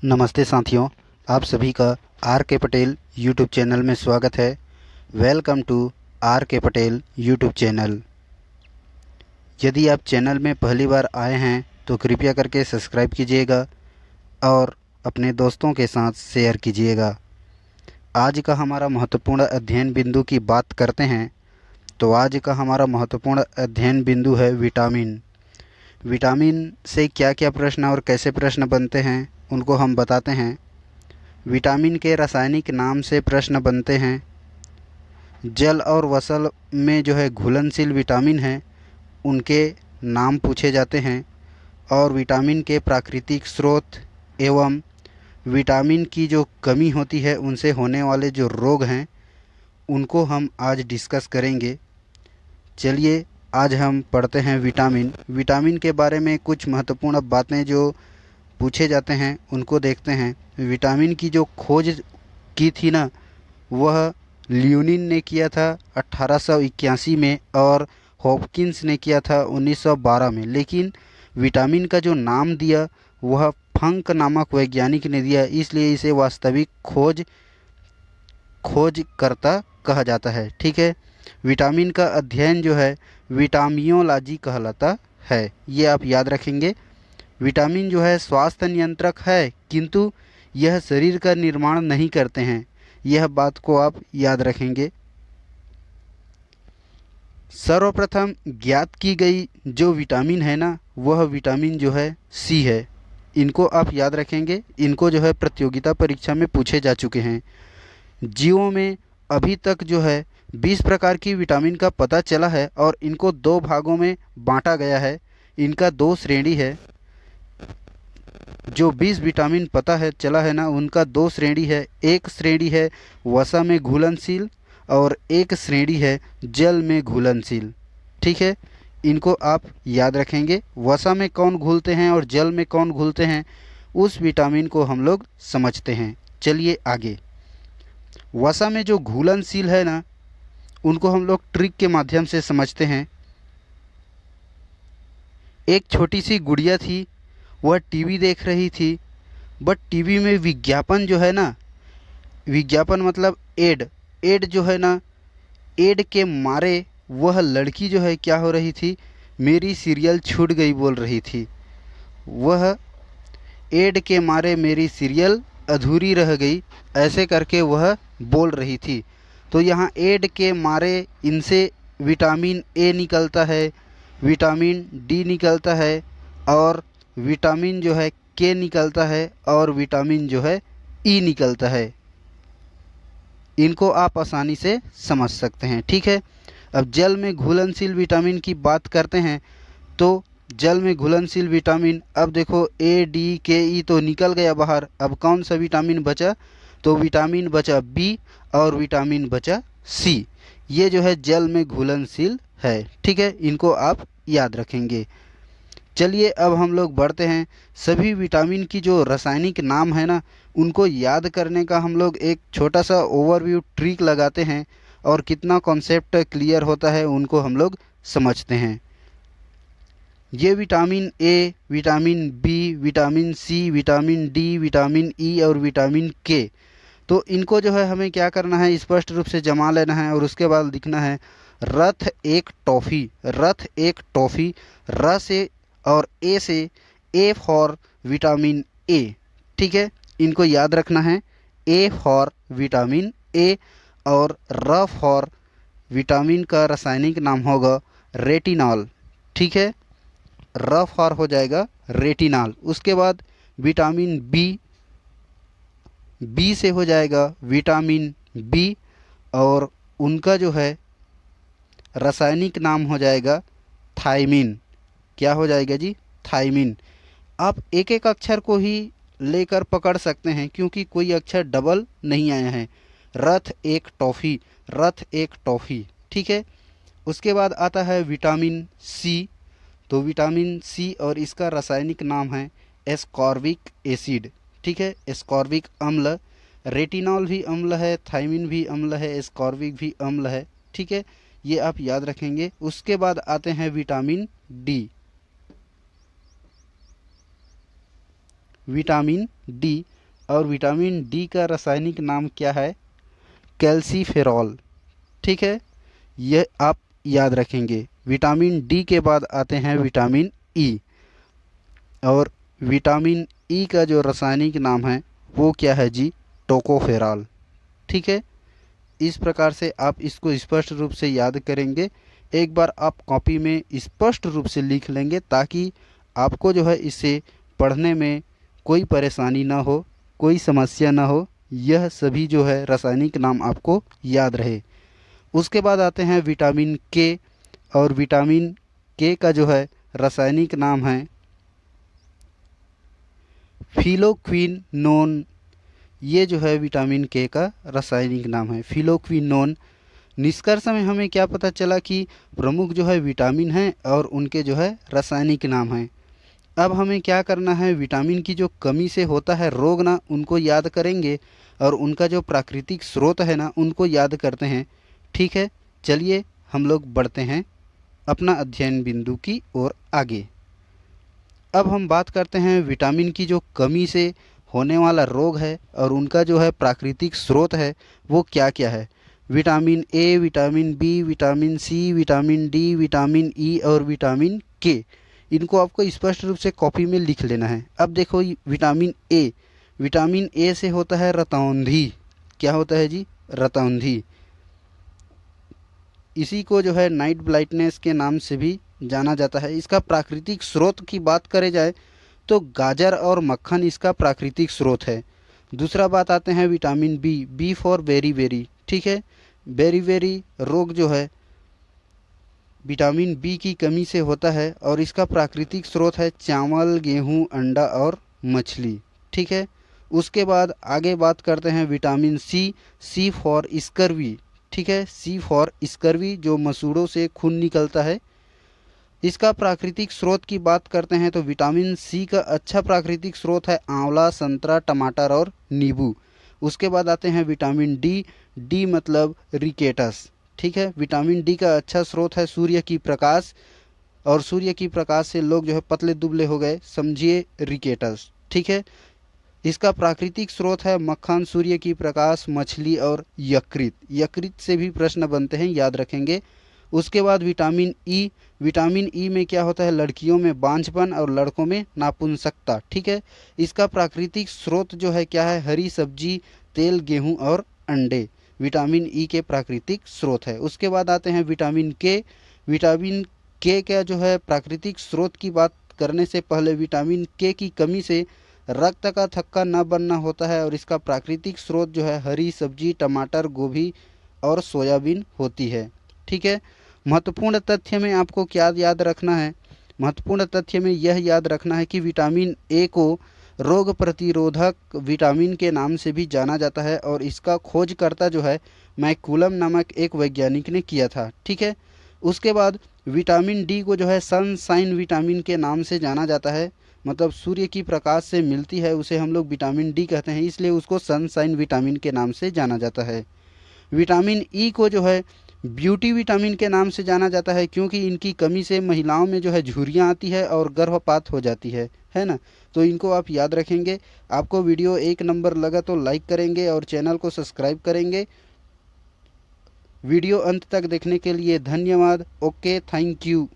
नमस्ते साथियों, आप सभी का आर के पटेल यूट्यूब चैनल में स्वागत है। वेलकम टू आर के पटेल यूट्यूब चैनल। यदि आप चैनल में पहली बार आए हैं तो कृपया करके सब्सक्राइब कीजिएगा और अपने दोस्तों के साथ शेयर कीजिएगा। आज का हमारा महत्वपूर्ण अध्ययन बिंदु की बात करते हैं तो आज का हमारा महत्वपूर्ण अध्ययन बिंदु है विटामिन। विटामिन से क्या क्या प्रश्न और कैसे प्रश्न बनते हैं उनको हम बताते हैं। विटामिन के रासायनिक नाम से प्रश्न बनते हैं। जल और वसल में जो है घुलनशील विटामिन हैं उनके नाम पूछे जाते हैं और विटामिन के प्राकृतिक स्रोत एवं विटामिन की जो कमी होती है उनसे होने वाले जो रोग हैं उनको हम आज डिस्कस करेंगे। चलिए आज हम पढ़ते हैं विटामिन। विटामिन के बारे में कुछ महत्वपूर्ण बातें जो पूछे जाते हैं उनको देखते हैं। विटामिन की जो खोज की थी ना वह लियोनिन ने किया था 1881 में और हॉपकिंस ने किया था 1912 में, लेकिन विटामिन का जो नाम दिया वह फंक नामक वैज्ञानिक ने दिया, इसलिए इसे वास्तविक खोजकर्ता कहा जाता है। ठीक है, विटामिन का अध्ययन जो है विटामियोलॉजी कहलाता है, ये आप याद रखेंगे। विटामिन जो है स्वास्थ्य नियंत्रक है किंतु यह शरीर का निर्माण नहीं करते हैं, यह बात को आप याद रखेंगे। सर्वप्रथम ज्ञात की गई जो विटामिन है ना वह विटामिन जो है सी है। इनको आप याद रखेंगे, इनको जो है प्रतियोगिता परीक्षा में पूछे जा चुके हैं। जीवों में अभी तक जो है 20 प्रकार की विटामिन का पता चला है और इनको दो भागों में बांटा गया है। इनका दो श्रेणी है। जो 20 विटामिन पता है चला है ना उनका दो श्रेणी है। एक श्रेणी है वसा में घुलनशील और एक श्रेणी है जल में घुलनशील। ठीक है, इनको आप याद रखेंगे। वसा में कौन घुलते हैं और जल में कौन घुलते हैं उस विटामिन को हम लोग समझते हैं। चलिए आगे। वसा में जो घुलनशील है ना उनको हम लोग ट्रिक के माध्यम से समझते हैं। एक छोटी सी गुड़िया थी, वह टीवी देख रही थी, बट टीवी में विज्ञापन जो है ना, विज्ञापन मतलब एड जो है ना, एड के मारे वह लड़की जो है क्या हो रही थी, मेरी सीरियल छूट गई बोल रही थी। वह एड के मारे मेरी सीरियल अधूरी रह गई ऐसे करके वह बोल रही थी। तो यहाँ एड के मारे इनसे विटामिन ए निकलता है, विटामिन डी निकलता है और विटामिन जो है के निकलता है और विटामिन जो है ई निकलता है। इनको आप आसानी से समझ सकते हैं। ठीक है, अब जल में घुलनशील विटामिन की बात करते हैं तो जल में घुलनशील विटामिन, अब देखो ए डी के ई तो निकल गया बाहर। अब कौन सा विटामिन बचा, तो विटामिन बचा बी और विटामिन बचा सी। ये जो है जल में घुलनशील है। ठीक है, इनको आप याद रखेंगे। चलिए अब हम लोग बढ़ते हैं। सभी विटामिन की जो रासायनिक नाम है ना उनको याद करने का हम लोग एक छोटा सा ओवरव्यू ट्रिक लगाते हैं और कितना कॉन्सेप्ट क्लियर होता है उनको हम लोग समझते हैं। ये vitamin A, vitamin B, vitamin C, vitamin D, vitamin E और विटामिन के, तो इनको जो है हमें क्या करना है, स्पष्ट रूप से जमा लेना है और उसके बाद लिखना है रथ एक टॉफ़ी। रथ एक टॉफ़ी, र से और ए से, ए फॉर विटामिन ए। ठीक है, इनको याद रखना है। ए फॉर विटामिन ए और र फॉर विटामिन का रासायनिक नाम होगा रेटिनॉल। ठीक है, र फॉर हो जाएगा रेटिनॉल। उसके बाद विटामिन बी, बी से हो जाएगा विटामिन बी और उनका जो है रासायनिक नाम हो जाएगा थायमिन। क्या हो जाएगा जी, थायमिन। आप एक एक अक्षर को ही लेकर पकड़ सकते हैं क्योंकि कोई अक्षर डबल नहीं आया है। रथ एक टॉफ़ी, रथ एक टॉफ़ी। ठीक है, उसके बाद आता है विटामिन सी। तो विटामिन सी और इसका रासायनिक नाम है एस्कॉर्बिक एसिड। ठीक है, एस्कॉर्बिक अम्ल। रेटिनॉल भी अम्ल है, थायमिन भी अम्ल है, एस्कॉर्बिक भी अम्ल है। ठीक है, ये आप याद रखेंगे। उसके बाद आते हैं विटामिन डी। विटामिन डी और विटामिन डी का रासायनिक नाम क्या है? कैल्सीफेरॉल। ठीक है, यह आप याद रखेंगे। विटामिन डी के बाद आते हैं विटामिन ई, और विटामिन ई का जो रासायनिक नाम है वो क्या है जी? टोकोफेरॉल। ठीक है, इस प्रकार से आप इसको स्पष्ट रूप से याद करेंगे। एक बार आप कॉपी में स्पष्ट रूप से लिख लेंगे ताकि आपको जो है इसे पढ़ने में कोई परेशानी ना हो, कोई समस्या ना हो। यह सभी जो है रासायनिक नाम आपको याद रहे। उसके बाद आते हैं विटामिन के, और विटामिन के का जो है रासायनिक नाम है फिलोक्विनोन। ये जो है विटामिन के का रासायनिक नाम है, फिलोक्विनोन। निष्कर्ष में हमें क्या पता चला कि प्रमुख जो है विटामिन हैं और उनके जो है रासायनिक नाम हैं। अब हमें क्या करना है, विटामिन की जो कमी से होता है रोग ना, उनको याद करेंगे, और उनका जो प्राकृतिक स्रोत है ना, उनको याद करते हैं। ठीक है, चलिए हम लोग बढ़ते हैं अपना अध्ययन बिंदु की ओर आगे। अब हम बात करते हैं विटामिन की जो कमी से होने वाला रोग है और उनका जो है प्राकृतिक स्रोत है वो क्या क्या है। Vitamin A, vitamin B, vitamin C, vitamin D, vitamin E और विटामिन के, इनको आपको स्पष्ट रूप से कॉपी में लिख लेना है। अब देखो विटामिन ए, विटामिन ए से होता है रतौंधी। क्या होता है जी? रतौंधी। इसी को जो है नाइट ब्लाइटनेस के नाम से भी जाना जाता है। इसका प्राकृतिक स्रोत की बात करे जाए तो गाजर और मक्खन इसका प्राकृतिक स्रोत है। दूसरा बात आते हैं vitamin B, B for beriberi. ठीक है, बेरी बेरी रोग जो है विटामिन बी की कमी से होता है और इसका प्राकृतिक स्रोत है चावल, गेहूं, अंडा और मछली। ठीक है, उसके बाद आगे बात करते हैं vitamin C, C for scurvy. ठीक है, सी फॉर स्कर्वी, जो मसूड़ों से खून निकलता है। इसका प्राकृतिक स्रोत की बात करते हैं तो विटामिन सी का अच्छा प्राकृतिक स्रोत है आंवला, संतरा, टमाटर और नींबू। उसके बाद आते हैं विटामिन डी, डी मतलब रिकेटस। ठीक है, विटामिन डी का अच्छा स्रोत है सूर्य की प्रकाश, और सूर्य की प्रकाश से लोग जो है पतले दुबले हो गए, समझिए रिकेटस। ठीक है, इसका प्राकृतिक स्रोत है मक्खन, सूर्य की प्रकाश, मछली और यकृत। यकृत से भी प्रश्न बनते हैं, याद रखेंगे। उसके बाद विटामिन ई, विटामिन ई में क्या होता है? लड़कियों में बांझपन और लड़कों में नापुंसकता। ठीक है, इसका प्राकृतिक स्रोत जो है क्या है? हरी सब्जी, तेल, गेहूं और अंडे विटामिन ई के प्राकृतिक स्रोत है। उसके बाद आते हैं विटामिन के, विटामिन के का जो है प्राकृतिक स्रोत की बात करने से पहले विटामिन के की कमी से रक्त का थक्का न बनना होता है, और इसका प्राकृतिक स्रोत जो है हरी सब्जी, टमाटर, गोभी और सोयाबीन होती है। ठीक है, महत्वपूर्ण तथ्य में आपको क्या याद रखना है? महत्वपूर्ण तथ्य में यह याद रखना है कि विटामिन ए को रोग प्रतिरोधक विटामिन के नाम से भी जाना जाता है, और इसका खोजकर्ता जो है मैकुलम नामक एक वैज्ञानिक ने किया था। ठीक है, उसके बाद विटामिन डी को जो है सनशाइन विटामिन के नाम से जाना जाता है, मतलब सूर्य की प्रकाश से मिलती है उसे हम लोग विटामिन डी कहते हैं, इसलिए उसको सनशाइन विटामिन के नाम से जाना जाता है। विटामिन ई को जो है ब्यूटी विटामिन के नाम से जाना जाता है, क्योंकि इनकी कमी से महिलाओं में जो है झुर्रियाँ आती है और गर्भपात हो जाती है ना। तो इनको आप याद रखेंगे। आपको वीडियो एक नंबर लगा तो लाइक करेंगे और चैनल को सब्सक्राइब करेंगे। वीडियो अंत तक देखने के लिए धन्यवाद। Okay, thank you.